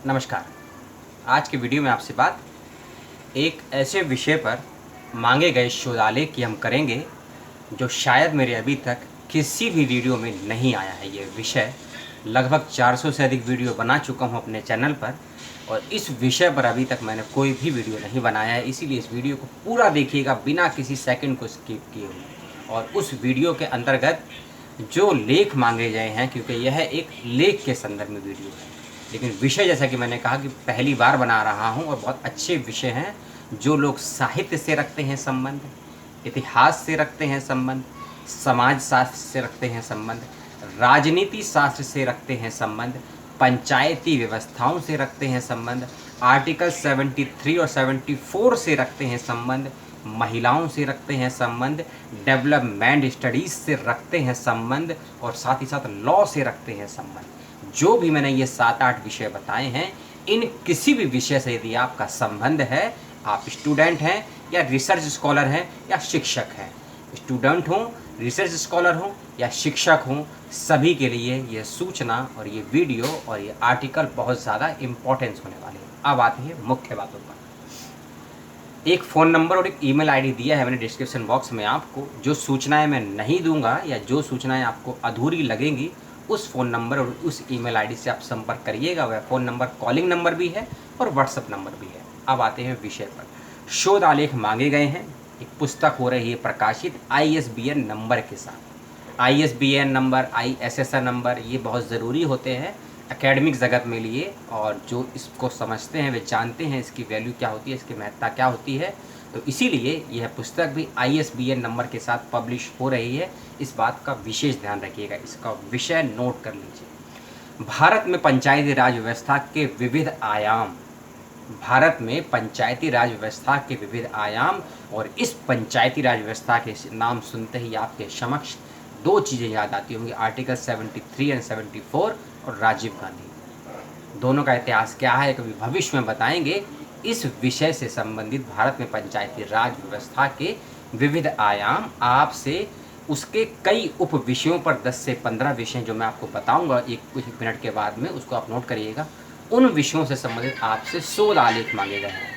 नमस्कार। आज के वीडियो में आपसे बात एक ऐसे विषय पर मांगे गए शोधालेख की हम करेंगे जो शायद मेरे अभी तक किसी भी वीडियो में नहीं आया है। ये विषय लगभग 400 से अधिक वीडियो बना चुका हूँ अपने चैनल पर और इस विषय पर अभी तक मैंने कोई भी वीडियो नहीं बनाया है। इसीलिए इस वीडियो को पूरा देखिएगा बिना किसी सेकंड को स्किप किए हुए। और उस वीडियो के अंतर्गत जो लेख मांगे गए हैं, क्योंकि यह एक लेख के संदर्भ में वीडियो है, लेकिन विषय जैसा कि मैंने कहा कि पहली बार बना रहा हूं और बहुत अच्छे विषय हैं जो लोग साहित्य से रखते हैं संबंध, इतिहास से रखते हैं संबंध, समाज शास्त्र से रखते हैं संबंध, राजनीति शास्त्र से रखते हैं संबंध, पंचायती व्यवस्थाओं से रखते हैं संबंध, आर्टिकल 73 और 74 से रखते हैं संबंध, महिलाओं से रखते हैं संबंध, डेवलपमेंट स्टडीज़ से रखते हैं संबंध और साथ ही साथ लॉ से रखते हैं संबंध। जो भी मैंने ये 7-8 विषय बताए हैं, इन किसी भी विषय से यदि आपका संबंध है, आप स्टूडेंट हैं या रिसर्च स्कॉलर हैं या शिक्षक हैं, स्टूडेंट हों, रिसर्च स्कॉलर हों या शिक्षक हों, सभी के लिए ये सूचना और ये वीडियो और ये आर्टिकल बहुत ज़्यादा इम्पोर्टेंस होने वाले हैं। अब आती है मुख्य बातों पर। एक फ़ोन नंबर और एक ईमेल आईडी दिया है मैंने डिस्क्रिप्शन बॉक्स में आपको। जो सूचनाएं मैं नहीं दूंगा या जो सूचनाएं आपको अधूरी लगेंगी, उस फ़ोन नंबर और उस ईमेल आईडी से आप संपर्क करिएगा। वह फ़ोन नंबर कॉलिंग नंबर भी है और व्हाट्सअप नंबर भी है। अब आते हैं विषय पर। शोध आलेख मांगे गए हैं। एक पुस्तक हो रही है प्रकाशित ISBN नंबर के साथ। ISBN नंबर, ISSN नंबर ये बहुत ज़रूरी होते हैं एकेडमिक जगत में लिए, और जो इसको समझते हैं वे जानते हैं इसकी वैल्यू क्या होती है, इसकी महत्ता क्या होती है। तो इसीलिए यह पुस्तक भी ISBN नंबर के साथ पब्लिश हो रही है। इस बात का विशेष ध्यान रखिएगा। इसका विषय नोट कर लीजिए। भारत में पंचायती राज व्यवस्था के विविध आयाम। भारत में पंचायती राज व्यवस्था के विविध आयाम। और इस पंचायती राज व्यवस्था के नाम सुनते ही आपके समक्ष दो चीज़ें याद आती होंगी, आर्टिकल 73 एंड 74 और राजीव गांधी। दोनों का इतिहास क्या है कभी भविष्य में बताएंगे। इस विषय से संबंधित भारत में पंचायती राज व्यवस्था के विविध आयाम, आपसे उसके कई उप विषयों पर 10 से 15 विषय जो मैं आपको बताऊंगा कुछ मिनट के बाद में, उसको आप नोट करिएगा। उन विषयों से संबंधित आपसे शोध आलेख मांगे गए हैं।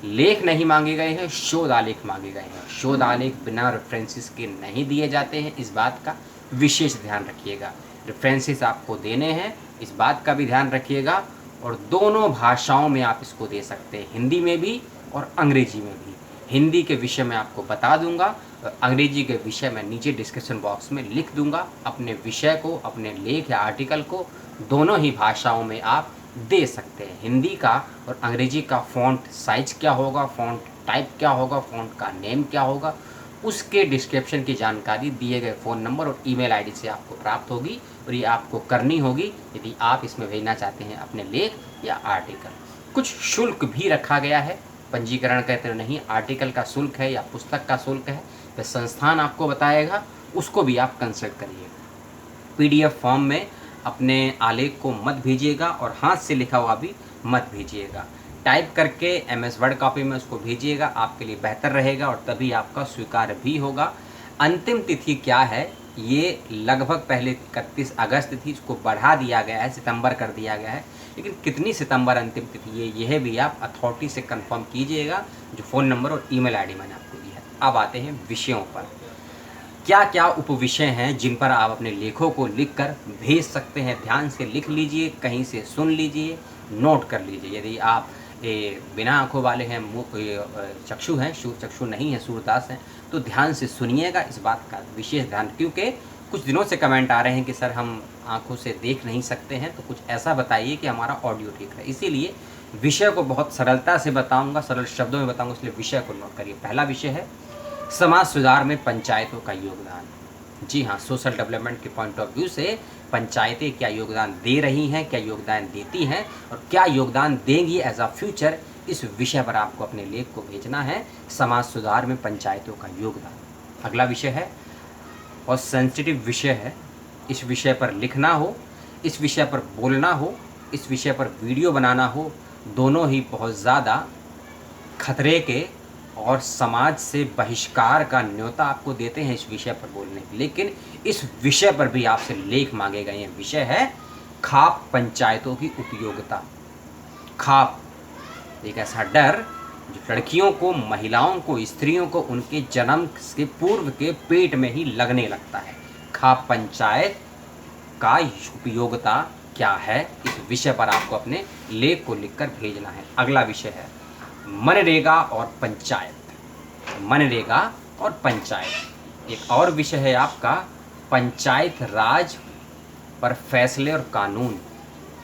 लेख नहीं मांगे गए हैं, शोध आलेख मांगे गए हैं। शोध आलेख बिना रेफरेंसेस के नहीं दिए जाते हैं, इस बात का विशेष ध्यान रखिएगा। रेफरेंसेस आपको देने हैं, इस बात का भी ध्यान रखिएगा। और दोनों भाषाओं में आप इसको दे सकते हैं, हिंदी में भी और अंग्रेजी में भी। हिंदी के विषय में आपको बता दूंगा और अंग्रेजी के विषय में नीचे डिस्क्रिप्शन बॉक्स में लिख दूंगा। अपने विषय को, अपने लेख या आर्टिकल को दोनों ही भाषाओं में आप दे सकते हैं। हिंदी का और अंग्रेजी का फ़ॉन्ट साइज क्या होगा, फ़ॉन्ट टाइप क्या होगा, फ़ॉन्ट का नेम क्या होगा, उसके डिस्क्रिप्शन की जानकारी दिए गए फ़ोन नंबर और ईमेल आईडी से आपको प्राप्त होगी। और ये आपको करनी होगी यदि आप इसमें भेजना चाहते हैं अपने लेख या आर्टिकल। कुछ शुल्क भी रखा गया है, पंजीकरण कहते हैं नहीं, आर्टिकल का शुल्क है या पुस्तक का शुल्क है, तो संस्थान आपको बताएगा, उसको भी आप कंसल्ट करिए। PDF फॉर्म में अपने आलेख को मत भेजिएगा और हाथ से लिखा हुआ भी मत भेजिएगा। टाइप करके MS वर्ड कॉपी में उसको भेजिएगा, आपके लिए बेहतर रहेगा और तभी आपका स्वीकार भी होगा। अंतिम तिथि क्या है, ये लगभग पहले 31 अगस्त थी, इसको बढ़ा दिया गया है, सितंबर कर दिया गया है। लेकिन कितनी सितंबर अंतिम तिथि है यह भी आप अथॉरिटी से कंफर्म कीजिएगा, जो फ़ोन नंबर और ईमेल आईडी मैंने आपको दी है। अब आते हैं विषयों पर। क्या क्या उपविषय हैं जिन पर आप अपने लेखों को लिखकर भेज सकते हैं। ध्यान से लिख लीजिए, कहीं से सुन लीजिए, नोट कर लीजिए। यदि आप बिना आँखों वाले हैं, चक्षु हैं, चक्षु नहीं है, सूरदास हैं, तो ध्यान से सुनिएगा। इस बात का विशेष ध्यान, क्योंकि कुछ दिनों से कमेंट आ रहे हैं कि सर हम आँखों से देख नहीं सकते हैं, तो कुछ ऐसा बताइए कि हमारा ऑडियो ठीक है। इसीलिए विषय को बहुत सरलता से बताऊँगा, सरल शब्दों में बताऊँगा, इसलिए विषय को नोट करिए। पहला विषय है समाज सुधार में पंचायतों का योगदान। जी हाँ, सोशल डेवलपमेंट के पॉइंट ऑफ व्यू से पंचायतें क्या योगदान दे रही हैं, क्या योगदान देती हैं और क्या योगदान देंगी एज अ फ्यूचर, इस विषय पर आपको अपने लेख को भेजना है। समाज सुधार में पंचायतों का योगदान अगला विषय है और सेंसिटिव विषय है। इस विषय पर लिखना हो, इस विषय पर बोलना हो, इस विषय पर वीडियो बनाना हो, दोनों ही बहुत ज़्यादा खतरे के और समाज से बहिष्कार का न्योता आपको देते हैं इस विषय पर बोलने की। लेकिन इस विषय पर भी आपसे लेख मांगे गए हैं। विषय है खाप पंचायतों की उपयोगिता। खाप, एक ऐसा डर जो लड़कियों को, महिलाओं को, स्त्रियों को उनके जन्म के पूर्व के पेट में ही लगने लगता है। खाप पंचायत का उपयोगिता क्या है, इस विषय पर आपको अपने लेख को लिखकर भेजना है। अगला विषय है मनरेगा और पंचायत। मनरेगा और पंचायत। एक और विषय है आपका पंचायत राज पर फैसले और कानून।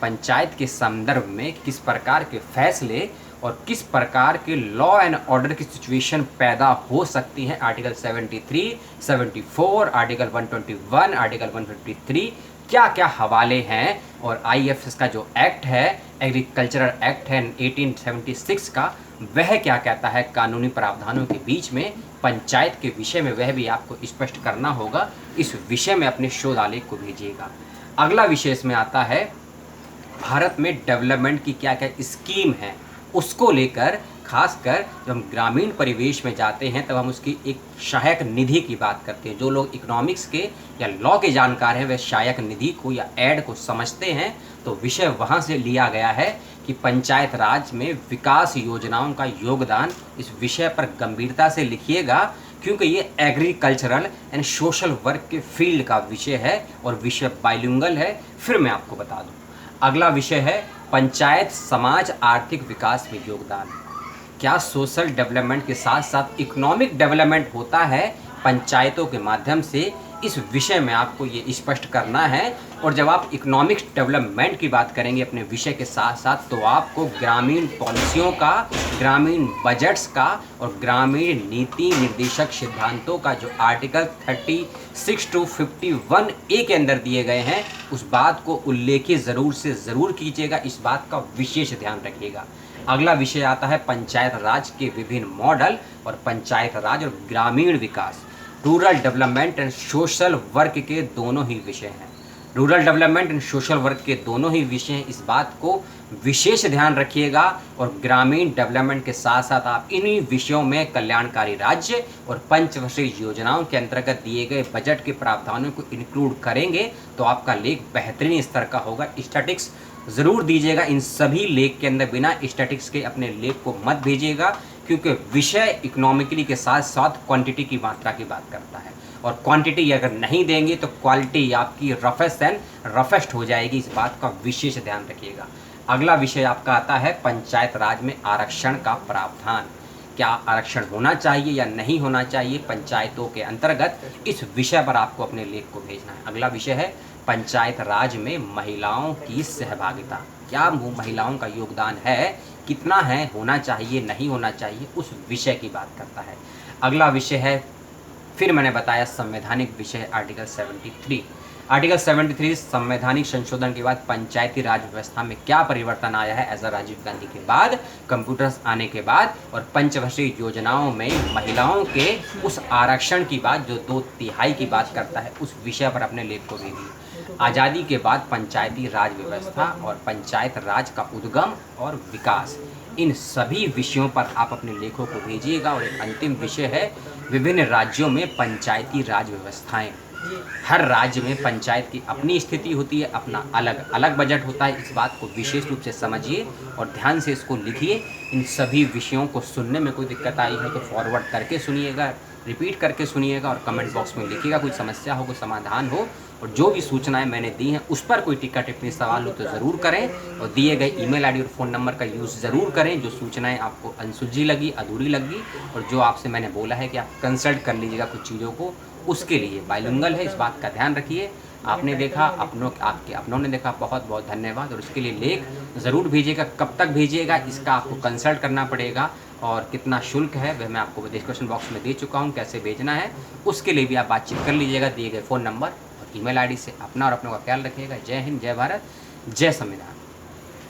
पंचायत के संदर्भ में किस प्रकार के फैसले और किस प्रकार के लॉ एंड ऑर्डर की सिचुएशन पैदा हो सकती हैं। आर्टिकल 73, 74, आर्टिकल 121, आर्टिकल 153 क्या क्या हवाले हैं, और IFS का जो एक्ट है, एग्रीकल्चरल एक्ट है 1876 का, वह क्या कहता है कानूनी प्रावधानों के बीच में पंचायत के विषय में, वह भी आपको स्पष्ट करना होगा। इस विषय में अपने शोध आलेख को भेजिएगा। अगला विषय इसमें आता है भारत में डेवलपमेंट की क्या क्या स्कीम है, उसको लेकर खासकर जब हम ग्रामीण परिवेश में जाते हैं तब हम उसकी एक सहायक निधि की बात करते हैं। जो लोग इकोनॉमिक्स के या लॉ के जानकार हैं वह सहायक निधि को या एड को समझते हैं। तो विषय वहाँ से लिया गया है कि पंचायत राज में विकास योजनाओं का योगदान। इस विषय पर गंभीरता से लिखिएगा क्योंकि ये एग्रीकल्चरल एंड सोशल वर्क के फील्ड का विषय है और विषय बाइलिंगुअल है। फिर मैं आपको बता दूँ अगला विषय है पंचायत समाज आर्थिक विकास में योगदान। क्या सोशल डेवलपमेंट के साथ साथ इकोनॉमिक डेवलपमेंट होता है पंचायतों के माध्यम से, इस विषय में आपको ये स्पष्ट करना है। और जब आप इकोनॉमिक डेवलपमेंट की बात करेंगे अपने विषय के साथ साथ, तो आपको ग्रामीण पॉलिसियों का, ग्रामीण बजट्स का और ग्रामीण नीति निर्देशक सिद्धांतों का जो आर्टिकल 36 to 51A के अंदर दिए गए हैं, उस बात को उल्लेखित ज़रूर से ज़रूर कीजिएगा। इस बात का विशेष ध्यान रखिएगा। अगला विषय आता है पंचायत राज के विभिन्न मॉडल और पंचायत राज और ग्रामीण विकास। Rural development and social work के दोनों ही विषय हैं। Rural development and social work के दोनों ही विषय हैं, इस बात को विशेष ध्यान रखिएगा। और ग्रामीण डेवलपमेंट के साथ साथ आप इन्हीं विषयों में कल्याणकारी राज्य और पंचवर्षीय योजनाओं के अंतर्गत दिए गए बजट के प्रावधानों को इंक्लूड करेंगे तो आपका लेख बेहतरीन स्तर का होगा। स्टैटिक्स ज़रूर दीजिएगा इन सभी लेख के अंदर, बिना स्टैटिक्स के अपने लेख को मत भेजिएगा क्योंकि विषय इकोनॉमिकली के साथ साथ क्वांटिटी की मात्रा की बात करता है और क्वांटिटी अगर नहीं देंगे तो क्वालिटी आपकी रफेस्ट एंड रफेस्ट हो जाएगी। इस बात का विशेष ध्यान रखिएगा। अगला विषय आपका आता है पंचायत राज में आरक्षण का प्रावधान। क्या आरक्षण होना चाहिए या नहीं होना चाहिए पंचायतों के अंतर्गत, इस विषय पर आपको अपने लेख को भेजना है। अगला विषय है पंचायत राज में महिलाओं की सहभागिता। क्या महिलाओं का योगदान है, कितना है, होना चाहिए, नहीं होना चाहिए, उस विषय की बात करता है। अगला विषय है, फिर मैंने बताया संवैधानिक विषय आर्टिकल 73। आर्टिकल 73 संवैधानिक संशोधन के बाद पंचायती राज व्यवस्था में क्या परिवर्तन आया है एज राजीव गांधी के बाद, कंप्यूटर्स आने के बाद, और पंचवर्षीय योजनाओं में महिलाओं के उस आरक्षण की बात जो 2/3 की बात करता है, उस विषय पर अपने लेख को भेजिए। आज़ादी के बाद पंचायती राज व्यवस्था और पंचायत राज का उद्गम और विकास, इन सभी विषयों पर आप अपने लेखों को भेजिएगा। और एक अंतिम विषय है विभिन्न राज्यों में पंचायती राज व्यवस्थाएं। हर राज्य में पंचायत की अपनी स्थिति होती है, अपना अलग अलग बजट होता है। इस बात को विशेष रूप से समझिए और ध्यान से इसको लिखिए। इन सभी विषयों को सुनने में कोई दिक्कत आई है तो फॉरवर्ड करके सुनिएगा, रिपीट करके सुनिएगा और कमेंट बॉक्स में लिखिएगा। कोई समस्या हो, कोई समाधान हो, और जो भी सूचनाएं मैंने दी हैं उस पर कोई टिक्का टिप्पणी सवाल हो तो ज़रूर करें। और दिए गए ईमेल आईडी और फ़ोन नंबर का यूज़ ज़रूर करें जो सूचनाएं आपको अनसुलझी लगी, अधूरी लगी, और जो आपसे मैंने बोला है कि आप कंसल्ट कर लीजिएगा कुछ चीज़ों को, उसके लिए बाइलिंगुअल है, इस बात का ध्यान रखिए। आपने देखा, आपके अपनों ने देखा, बहुत बहुत धन्यवाद। और उसके लिए लेख ज़रूर भेजिएगा। कब तक भेजिएगा इसका आपको कंसल्ट करना पड़ेगा, और कितना शुल्क है वह मैं आपको डिस्क्रिप्शन बॉक्स में दे चुका हूँ, कैसे भेजना है उसके लिए भी आप बातचीत कर लीजिएगा दिए गए फ़ोन नंबर और ईमेल आईडी से। अपना और अपनों का ख्याल रखिएगा। जय हिंद, जय भारत, जय संविधान।